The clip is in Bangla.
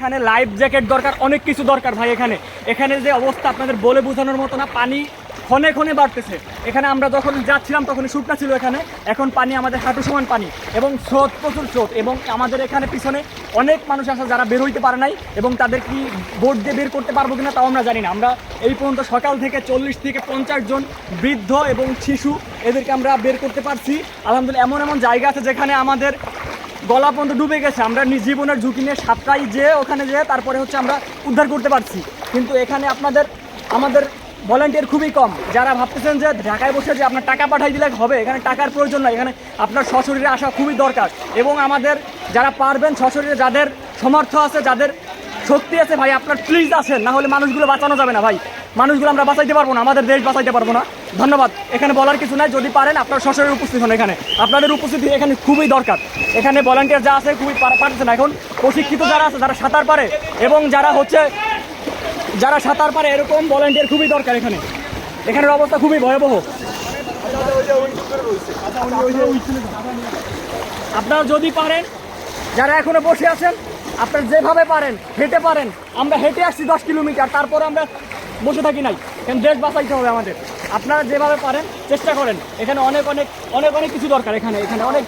এখানে লাইফ জ্যাকেট দরকার, অনেক কিছু দরকার ভাই। এখানে যে অবস্থা আপনাদের বলে বোঝানোর মতো না, পানি ক্ষণে ক্ষণে বাড়তেছে। এখানে আমরা যখন যাচ্ছিলাম তখন শুকনা ছিল এখানে, এখন পানি আমাদের হাঁটু সমান পানি এবং স্রোত, প্রচুর স্রোত। এবং আমাদের এখানে পিছনে অনেক মানুষ আছে যারা বের হইতে পারে নাই, এবং তাদের কি বোট দিয়ে বের করতে পারবো কিনা তাও আমরা জানি না। আমরা এই পর্যন্ত সকাল থেকে 40 থেকে 50 জন বৃদ্ধ এবং শিশু এদেরকে আমরা বের করতে পারছি আলহামদুলিল্লাহ। এমন এমন জায়গা আছে যেখানে আমাদের গলা পর্যন্ত ডুবে গেছে, আমরা জীবনের ঝুঁকি নিয়ে সাতটায় যেয়ে ওখানে যেয়ে তারপরে আমরা উদ্ধার করতে পারছি। কিন্তু এখানে আমাদের ভলান্টিয়ার খুবই কম। যারা ভাবতেছেন যে ঢাকায় বসে যে আপনার টাকা পাঠাই দিলে হবে, এখানে টাকার প্রয়োজন নয়, এখানে আপনার সশরীরে আসা খুবই দরকার। এবং আমাদের যারা পারবেন সশরীরে, যাদের সমর্থ আছে, যাদের শক্তি আছে ভাই, আপনার প্লিজ আসেন, না হলে মানুষগুলো বাঁচানো যাবে না ভাই। মানুষগুলো আমরা বাঁচাইতে পারবো না, আমাদের দেশ বাঁচাইতে পারবো না। ধন্যবাদ। এখানে বলার কিছু নাই, যদি পারেন আপনার সশরীরে উপস্থিত হন। এখানে আপনাদের উপস্থিতি এখানে খুবই দরকার। এখানে ভলান্টিয়ার যা আছে খুবই পারতেছে না। এখন প্রশিক্ষিত যারা আছে, যারা সাঁতার পারে এবং যারা সাঁতার পারে এরকম ভলান্টিয়ার খুবই দরকার। এখানের অবস্থা খুবই ভয়াবহ। আপনারা যদি পারেন, যারা এখনো বসে আছেন, আপনারা যেভাবে পারেন হেঁটে পারেন। আমরা হেঁটে আসছি 10 কিলোমিটার, তারপরে আমরা বসে থাকি নাই, কারণ দেশ বাঁচাইতে হবে আমাদের। আপনারা যেভাবে পারেন চেষ্টা করেন। এখানে অনেক অনেক অনেক অনেক কিছু দরকার। এখানে অনেক